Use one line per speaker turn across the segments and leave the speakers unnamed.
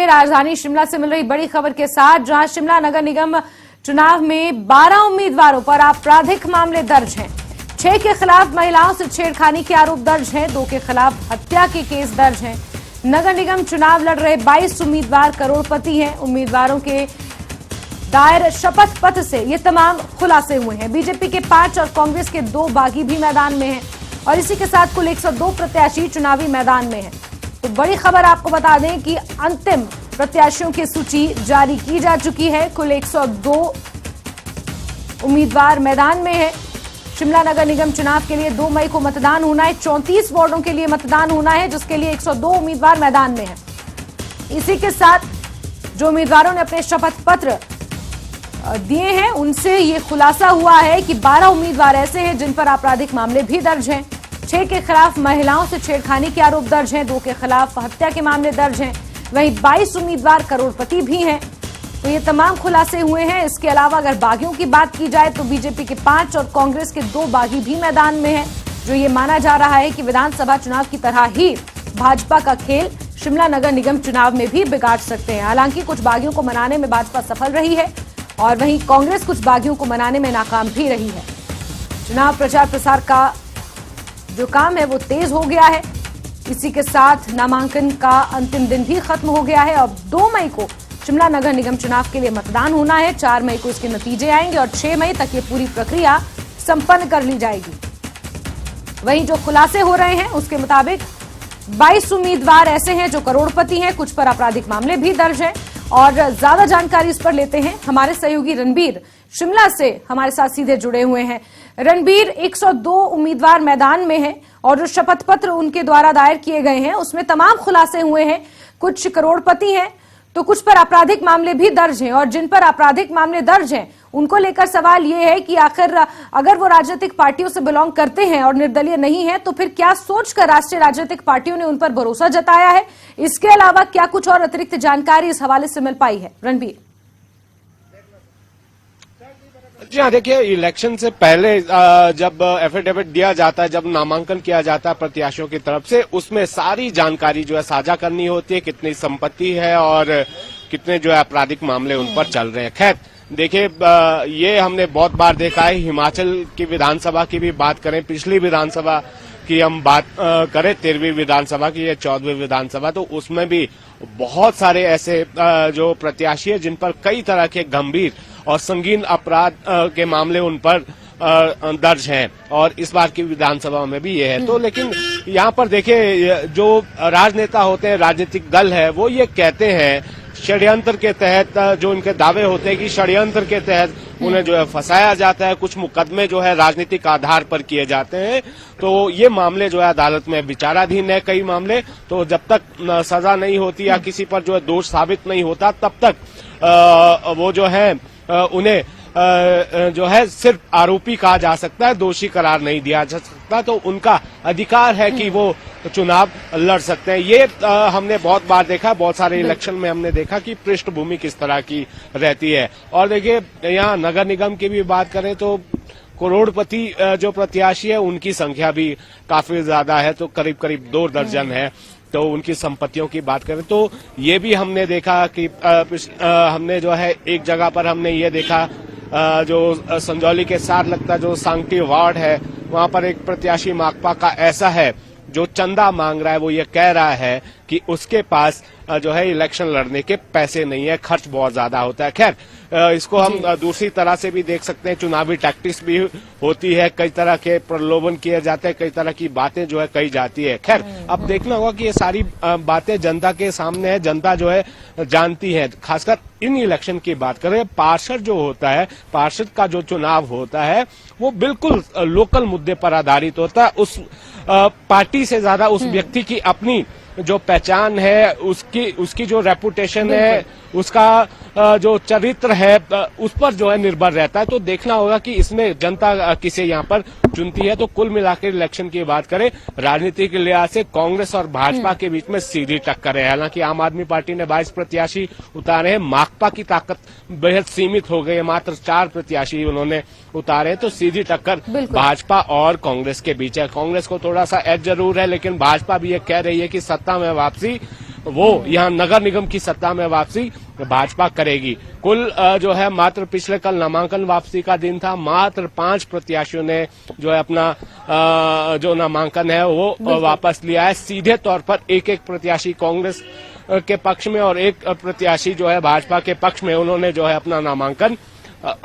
राजधानी शिमला से मिल रही बड़ी खबर के साथ, जहां शिमला नगर निगम चुनाव में 12 उम्मीदवारों पर आपराधिक मामले दर्ज हैं। 6 के खिलाफ महिलाओं से छेड़खानी के आरोप दर्ज हैं, 2 के खिलाफ हत्या के केस दर्ज हैं। नगर निगम चुनाव लड़ रहे 22 उम्मीदवार करोड़पति हैं। उम्मीदवारों के दायर शपथ पत्र से ये तमाम खुलासे हुए हैं। बीजेपी के 5 और कांग्रेस के 2 बागी भी मैदान में हैं और इसी के साथ कुल 102 प्रत्याशी चुनावी मैदान में हैं। तो बड़ी खबर आपको बता दें कि अंतिम प्रत्याशियों की सूची जारी की जा चुकी है। कुल 102 उम्मीदवार मैदान में हैं। शिमला नगर निगम चुनाव के लिए 2 मई को मतदान होना है। 34 वार्डों के लिए मतदान होना है, जिसके लिए 102 उम्मीदवार मैदान में हैं। इसी के साथ जो उम्मीदवारों ने अपने शपथ पत्र दिए हैं, उनसे ये खुलासा हुआ है कि 12 उम्मीदवार ऐसे हैं जिन पर आपराधिक मामले भी दर्ज हैं। 6 के खिलाफ महिलाओं से छेड़खानी के आरोप दर्ज हैं, 2 के खिलाफ हत्या के मामले दर्ज हैं। वहीं 22 उम्मीदवार करोड़पति भी हैं। तो ये तमाम खुलासे हुए हैं। इसके अलावा अगर बागियों की बात की जाए तो बीजेपी के 5 और कांग्रेस के 2 बागी भी मैदान में हैं, जो ये माना जा रहा है कि विधानसभा चुनाव की तरह ही भाजपा का खेल शिमला नगर निगम चुनाव में भी बिगाड़ सकते हैं। हालांकि कुछ बागियों को मनाने में भाजपा सफल रही है और वहीं कांग्रेस कुछ बागियों को मनाने में नाकाम भी रही है। चुनाव प्रचार प्रसार का जो काम है वो तेज हो गया है। इसी के साथ नामांकन का अंतिम दिन भी खत्म हो गया है। अब 2 मई को शिमला नगर निगम चुनाव के लिए मतदान होना है। 4 मई को इसके नतीजे आएंगे और 6 मई तक ये पूरी प्रक्रिया संपन्न कर ली जाएगी। वहीं जो खुलासे हो रहे हैं उसके मुताबिक 22 उम्मीदवार ऐसे हैं जो करोड़पति हैं, कुछ पर आपराधिक मामले भी दर्ज हैं। और ज्यादा जानकारी इस पर लेते हैं, हमारे सहयोगी रणबीर शिमला से हमारे साथ सीधे जुड़े हुए हैं। रणबीर, 102 उम्मीदवार मैदान में हैं और जो शपथ पत्र उनके द्वारा दायर किए गए हैं उसमें तमाम खुलासे हुए हैं। कुछ करोड़पति हैं तो कुछ पर आपराधिक मामले भी दर्ज हैं और जिन पर आपराधिक मामले दर्ज हैं उनको लेकर सवाल ये है कि आखिर अगर वो राजनीतिक पार्टियों से बिलोंग करते हैं और निर्दलीय नहीं है तो फिर क्या सोचकर राष्ट्रीय राजनीतिक पार्टियों ने उन पर भरोसा जताया है? इसके अलावा क्या कुछ और अतिरिक्त जानकारी इस हवाले से मिल पाई है? रणबीर।
जी हाँ, देखिए, इलेक्शन से पहले जब एफिडेविट दिया जाता है, जब नामांकन किया जाता है प्रत्याशियों की तरफ से, उसमें सारी जानकारी जो है साझा करनी होती है, कितनी संपत्ति है और कितने जो है आपराधिक मामले उन पर चल रहे हैं। खैर, देखिए, ये हमने बहुत बार देखा है। हिमाचल की विधानसभा की भी बात करें, पिछली विधानसभा की हम बात करें, 13वीं विधानसभा की या 14वीं विधानसभा, तो उसमें भी बहुत सारे ऐसे जो प्रत्याशी है जिन पर कई तरह के गंभीर और संगीन अपराध के मामले उन पर दर्ज हैं और इस बार की विधानसभा में भी ये है। तो लेकिन यहाँ पर देखिए, जो राजनेता होते हैं, राजनीतिक दल है, वो ये कहते हैं षड्यंत्र के तहत, जो उनके दावे होते हैं कि षड्यंत्र के तहत उन्हें जो है फंसाया जाता है, कुछ मुकदमे जो है राजनीतिक आधार पर किए जाते हैं। तो ये मामले जो है अदालत में विचाराधीन है, कई मामले। तो जब तक सजा नहीं होती या किसी पर जो है दोष साबित नहीं होता, तब तक वो जो है उन्हें जो है सिर्फ आरोपी कहा जा सकता है, दोषी करार नहीं दिया जा सकता। तो उनका अधिकार है कि वो चुनाव लड़ सकते हैं। ये हमने बहुत बार देखा, बहुत सारे इलेक्शन में हमने देखा कि पृष्ठभूमि किस तरह की रहती है। और देखिए, यहाँ नगर निगम की भी बात करें तो करोड़पति जो प्रत्याशी है उनकी संख्या भी काफी ज्यादा है, तो करीब करीब 2 दर्जन है। तो उनकी संपत्तियों की बात करें तो ये भी हमने देखा कि हमने जो है एक जगह पर हमने ये देखा, जो संजौली के साथ लगता जो सांगटी वार्ड है, वहां पर एक प्रत्याशी माकपा का ऐसा है जो चंदा मांग रहा है। वो ये कह रहा है कि उसके पास जो है इलेक्शन लड़ने के पैसे नहीं है, खर्च बहुत ज्यादा होता है। खैर, इसको हम दूसरी तरह से भी देख सकते हैं, चुनावी टैक्टिक्स भी होती है, कई तरह के प्रलोभन किए जाते हैं, कई तरह की बातें जो है कही जाती है। खैर, अब देखना होगा कि ये सारी बातें जनता के सामने है, जनता जो है जानती है। खासकर इन इलेक्शन की बात करें, पार्षद जो होता है, पार्षद का जो चुनाव होता है वो बिल्कुल लोकल मुद्दे पर आधारित होता है। उस पार्टी से ज्यादा उस व्यक्ति की अपनी जो पहचान है, उसकी जो रेपुटेशन है, उसका जो चरित्र है, उस पर जो है निर्भर रहता है। तो देखना होगा कि इसमें जनता किसे यहाँ पर चुनती है। तो कुल मिलाकर इलेक्शन की बात करें, राजनीति के लिहाज से कांग्रेस और भाजपा के बीच में सीधी टक्कर है। हालांकि आम आदमी पार्टी ने 22 प्रत्याशी उतारे हैं, माकपा की ताकत बेहद सीमित हो गई है, मात्र 4 प्रत्याशी उन्होंने उतारे। तो सीधी टक्कर भाजपा और कांग्रेस के बीच है। कांग्रेस को थोड़ा सा एज जरूर है, लेकिन भाजपा भी ये कह रही है कि सत्ता में वापसी वो यहाँ नगर निगम की सत्ता में वापसी भाजपा करेगी। कुल जो है मात्र पिछले कल नामांकन वापसी का दिन था, मात्र 5 प्रत्याशियों ने जो है अपना जो नामांकन है वो वापस लिया है। सीधे तौर पर एक प्रत्याशी कांग्रेस के पक्ष में और एक प्रत्याशी जो है भाजपा के पक्ष में उन्होंने जो है अपना नामांकन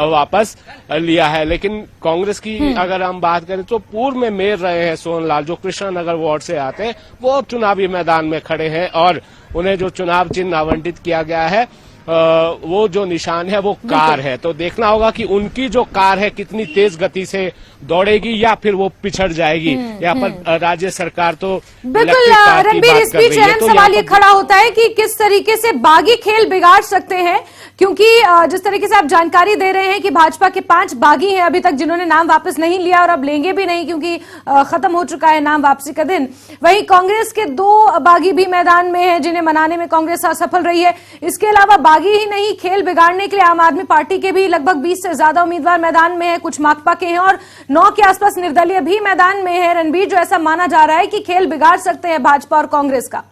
वापस लिया है। लेकिन कांग्रेस की अगर हम बात करें तो पूर्व में मेयर रहे हैं सोनलाल, जो कृष्णनगर वार्ड से आते हैं, वो चुनावी मैदान में खड़े हैं और उन्हें जो चुनाव चिन्ह आवंटित किया गया है वो जो निशान है वो कार है। तो देखना होगा कि उनकी जो कार है कितनी तेज गति से दौड़ेगी या फिर वो पिछड़ जाएगी। यहाँ पर राज्य सरकार तो
बिल्कुल रणबीर, इस बीच अहम सवाल ये खड़ा होता है कि किस तरीके से बागी खेल बिगाड़ सकते हैं, क्योंकि जिस तरीके से आप जानकारी दे रहे हैं कि भाजपा के 5 बागी हैं अभी तक जिन्होंने नाम वापस नहीं लिया और अब लेंगे भी नहीं क्योंकि खत्म हो चुका है नाम वापसी का दिन। वहीं कांग्रेस के 2 बागी भी मैदान में हैं जिन्हें मनाने में कांग्रेस असफल रही है। इसके अलावा बागी ही नहीं, खेल बिगाड़ने के लिए आम आदमी पार्टी के भी लगभग 20 से ज्यादा उम्मीदवार मैदान में है, कुछ माकपा के हैं और 9 के आसपास निर्दलीय भी मैदान में है। रणबीर, जो ऐसा माना जा रहा है कि खेल बिगाड़ सकते हैं भाजपा और कांग्रेस का।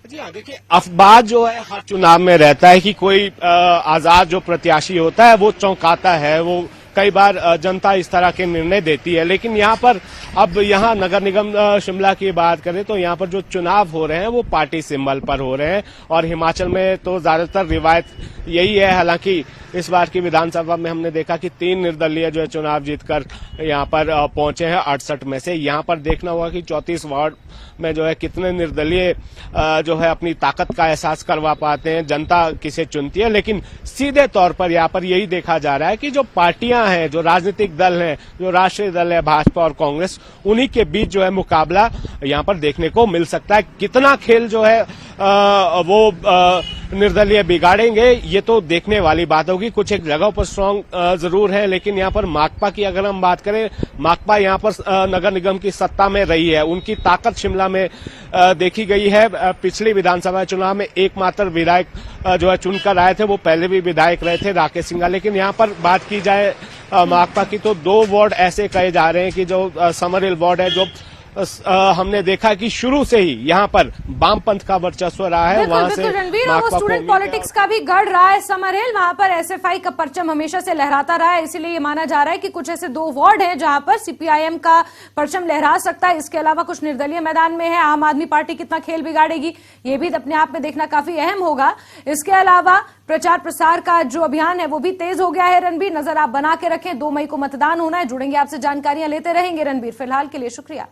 जी हाँ, देखिए अफवाह जो है हर चुनाव में रहता है कि कोई आजाद जो प्रत्याशी होता है वो चौंकाता है, वो कई बार जनता इस तरह के निर्णय देती है। लेकिन यहाँ पर अब यहाँ नगर निगम शिमला की बात करें तो यहाँ पर जो चुनाव हो रहे हैं वो पार्टी सिंबल पर हो रहे हैं और हिमाचल में तो ज्यादातर रिवायत यही है। हालांकि इस बार की विधानसभा में हमने देखा कि 3 निर्दलीय जो है चुनाव जीतकर यहाँ पर पहुंचे हैं 68 में से। यहाँ पर देखना होगा कि 34 वार्ड में जो है कितने निर्दलीय जो है अपनी ताकत का एहसास करवा पाते हैं, जनता किसे चुनती है। लेकिन सीधे तौर पर यहाँ पर यही देखा जा रहा है कि जो पार्टियां हैं, जो राजनीतिक दल हैं, जो राष्ट्रीय दल है भाजपा और कांग्रेस, उन्हीं के बीच जो है मुकाबला यहाँ पर देखने को मिल सकता है। कितना खेल जो है वो निर्दलीय बिगाड़ेंगे ये तो देखने वाली बात होगी। कुछ एक जगह पर स्ट्रांग जरूर है, लेकिन यहाँ पर माकपा की अगर हम बात करें, माकपा यहाँ पर नगर निगम की सत्ता में रही है, उनकी ताकत शिमला में देखी गई है। पिछले विधानसभा चुनाव में एकमात्र विधायक जो है चुनकर आए थे, वो पहले भी विधायक रहे थे, राकेश सिंघा। लेकिन यहाँ पर बात की जाए माकपा की तो 2 वार्ड ऐसे कहे जा रहे हैं कि जो समरहिल वार्ड है, जो हमने देखा कि शुरू से ही यहाँ पर वामपंथ का वर्चस्व रहा है। वहां से
रणबीर, और वो स्टूडेंट पॉलिटिक्स का भी गढ़ रहा है समरहिल, वहां पर एसएफआई का परचम हमेशा से लहराता रहा है। इसीलिए ये माना जा रहा है कि कुछ ऐसे 2 वार्ड हैं जहां पर सीपीआईएम का परचम लहरा सकता है। इसके अलावा कुछ निर्दलीय मैदान में है। आम आदमी पार्टी कितना खेल बिगाड़ेगी ये भी अपने आप में देखना काफी अहम होगा। इसके अलावा प्रचार प्रसार का जो अभियान है वो भी तेज हो गया है। रणबीर, नजर आप बना के रखें, 2 मई को मतदान होना है। जुड़ेंगे आपसे, जानकारियां लेते रहेंगे रणबीर। फिलहाल के लिए शुक्रिया।